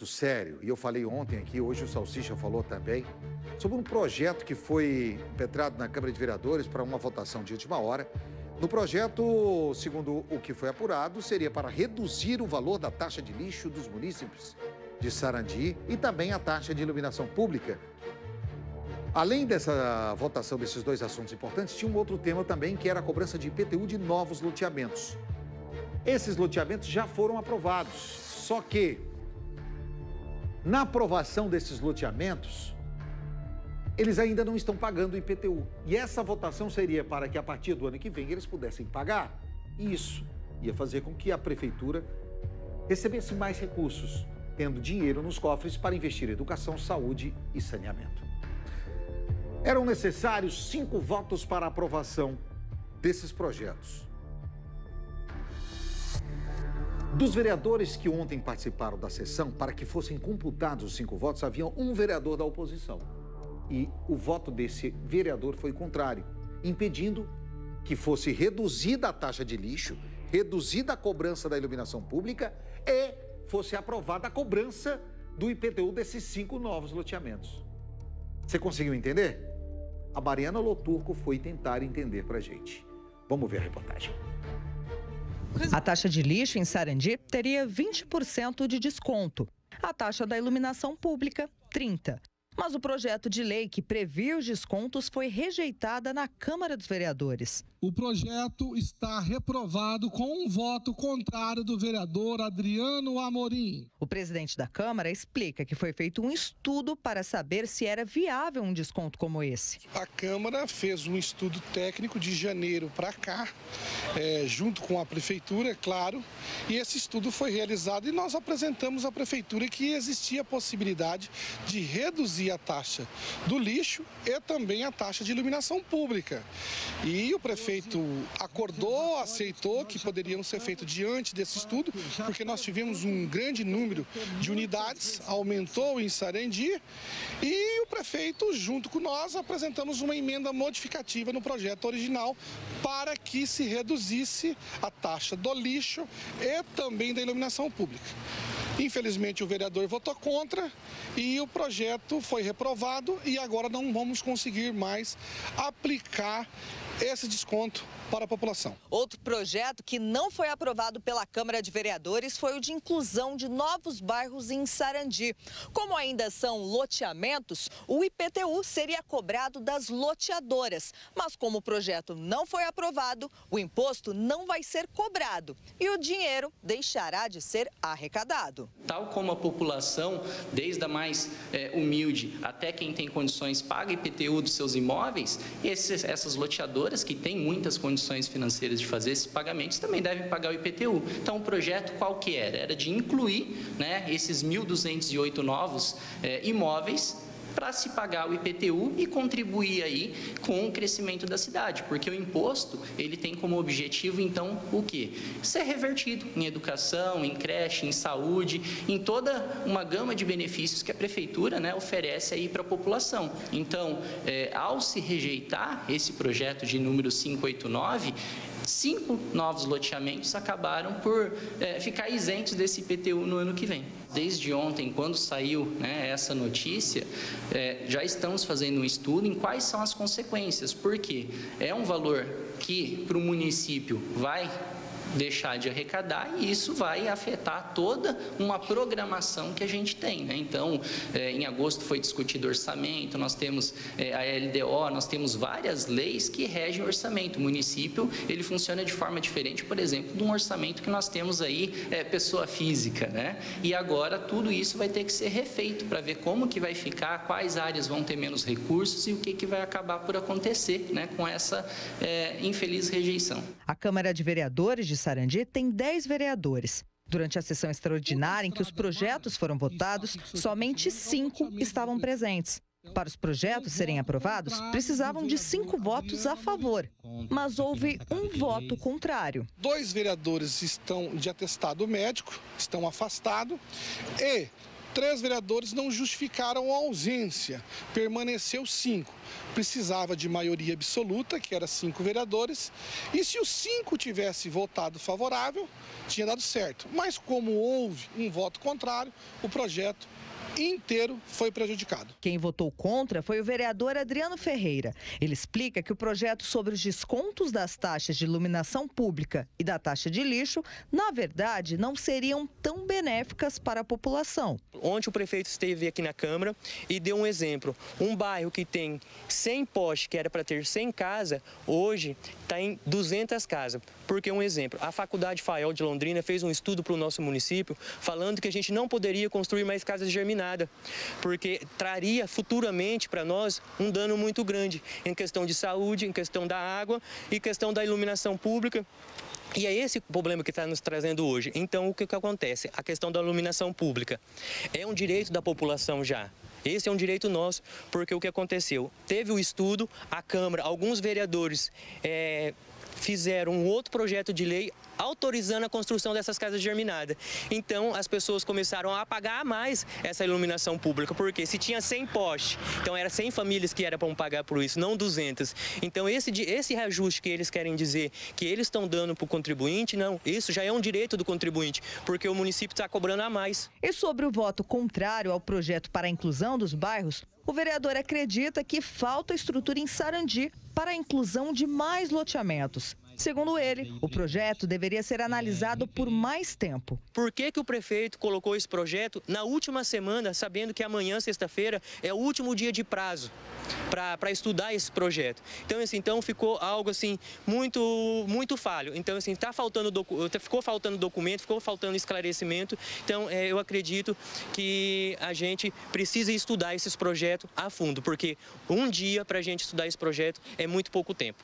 sério, e eu falei ontem aqui, hoje o Salsicha falou também, sobre um projeto que foi impetrado na Câmara de Vereadores para uma votação de última hora. No projeto, segundo o que foi apurado, seria para reduzir o valor da taxa de lixo dos munícipes de Sarandi e também a taxa de iluminação pública. Além dessa votação desses dois assuntos importantes, tinha um outro tema também, que era a cobrança de IPTU de novos loteamentos. Esses loteamentos já foram aprovados, só que na aprovação desses loteamentos, eles ainda não estão pagando o IPTU. E essa votação seria para que a partir do ano que vem eles pudessem pagar. E isso ia fazer com que a prefeitura recebesse mais recursos, tendo dinheiro nos cofres para investir em educação, saúde e saneamento. Eram necessários 5 votos para a aprovação desses projetos. Dos vereadores que ontem participaram da sessão, para que fossem computados os 5 votos, havia um vereador da oposição. E o voto desse vereador foi contrário, impedindo que fosse reduzida a taxa de lixo, reduzida a cobrança da iluminação pública e fosse aprovada a cobrança do IPTU desses 5 novos loteamentos. Você conseguiu entender? A Mariana Loturco foi tentar entender pra gente. Vamos ver a reportagem. A taxa de lixo em Sarandi teria 20% de desconto. A taxa da iluminação pública, 30%. Mas o projeto de lei que previa os descontos foi rejeitado na Câmara dos Vereadores. O projeto está reprovado com um voto contrário do vereador Adriano Amorim. O presidente da Câmara explica que foi feito um estudo para saber se era viável um desconto como esse. A Câmara fez um estudo técnico de janeiro para cá, junto com a Prefeitura, é claro, e esse estudo foi realizado e nós apresentamos à Prefeitura que existia a possibilidade de reduzir a taxa do lixo e também a taxa de iluminação pública. E o prefeito acordou, aceitou que poderiam ser feitos diante desse estudo, porque nós tivemos um grande número de unidades, aumentou em Sarandi, e o prefeito, junto com nós, apresentamos uma emenda modificativa no projeto original para que se reduzisse a taxa do lixo e também da iluminação pública. Infelizmente, o vereador votou contra e o projeto foi reprovado e agora não vamos conseguir mais aplicar esse desconto para a população. Outro projeto que não foi aprovado pela Câmara de Vereadores foi o de inclusão de novos bairros em Sarandi. Como ainda são loteamentos, o IPTU seria cobrado das loteadoras. Mas como o projeto não foi aprovado, o imposto não vai ser cobrado e o dinheiro deixará de ser arrecadado. Tal como a população, desde a mais humilde até quem tem condições, paga IPTU dos seus imóveis, essas loteadoras que têm muitas condições financeiras de fazer esses pagamentos também devem pagar o IPTU. Então, o projeto qual que era? Era de incluir, esses 1.208 novos imóveis para se pagar o IPTU e contribuir aí com o crescimento da cidade, porque o imposto, ele tem como objetivo, então, o quê? Ser revertido em educação, em creche, em saúde, em toda uma gama de benefícios que a prefeitura, oferece aí para a população. Então, ao se rejeitar esse projeto de número 589, 5 novos loteamentos acabaram por ficar isentos desse IPTU no ano que vem. Desde ontem, quando saiu essa notícia, já estamos fazendo um estudo em quais são as consequências, porque é um valor que para o município vai deixar de arrecadar e isso vai afetar toda uma programação que a gente tem. Então, em agosto foi discutido orçamento, nós temos a LDO, nós temos várias leis que regem o orçamento. O município, ele funciona de forma diferente, por exemplo, de um orçamento que nós temos aí, pessoa física, E agora tudo isso vai ter que ser refeito para ver como que vai ficar, quais áreas vão ter menos recursos e o que vai acabar por acontecer, com essa infeliz rejeição. A Câmara de Vereadores de Sarandi tem 10 vereadores. Durante a sessão extraordinária em que os projetos foram votados, somente 5 estavam presentes. Para os projetos serem aprovados, precisavam de 5 votos a favor, mas houve um voto contrário. 2 vereadores estão de atestado médico, estão afastados, e 3 vereadores não justificaram a ausência, permaneceu 5. Precisava de maioria absoluta, que era 5 vereadores, e se os 5 tivessem votado favorável, tinha dado certo. Mas como houve um voto contrário, o projeto inteiro foi prejudicado. Quem votou contra foi o vereador Adriano Ferreira. Ele explica que o projeto sobre os descontos das taxas de iluminação pública e da taxa de lixo, na verdade, não seriam tão benéficas para a população. Ontem o prefeito esteve aqui na Câmara e deu um exemplo. Um bairro que tem 100 postes, que era para ter 100 casas, hoje está em 200 casas. Porque um exemplo, a Faculdade FAEL de Londrina fez um estudo para o nosso município falando que a gente não poderia construir mais casas germinadas, porque traria futuramente para nós um dano muito grande em questão de saúde, em questão da água e questão da iluminação pública. E é esse o problema que está nos trazendo hoje. Então, o que acontece? A questão da iluminação pública é um direito da população já. Esse é um direito nosso, porque o que aconteceu? Teve o estudo, a Câmara, alguns vereadores fizeram um outro projeto de lei autorizando a construção dessas casas germinadas. Então, as pessoas começaram a pagar mais essa iluminação pública, porque se tinha 100 postes, então era 100 famílias que era para pagar por isso, não 200. Então, esse reajuste que eles querem dizer que eles estão dando para o contribuinte, não, isso já é um direito do contribuinte, porque o município está cobrando a mais. E sobre o voto contrário ao projeto para a inclusão dos bairros, o vereador acredita que falta estrutura em Sarandi para a inclusão de mais loteamentos. Segundo ele, o projeto deveria ser analisado por mais tempo. Por que o prefeito colocou esse projeto na última semana, sabendo que amanhã, sexta-feira, é o último dia de prazo para estudar esse projeto? Então ficou algo assim muito falho. Então assim, ficou faltando documento, ficou faltando esclarecimento. Então eu acredito que a gente precisa estudar esses projetos a fundo, porque um dia para a gente estudar esse projeto é muito pouco tempo.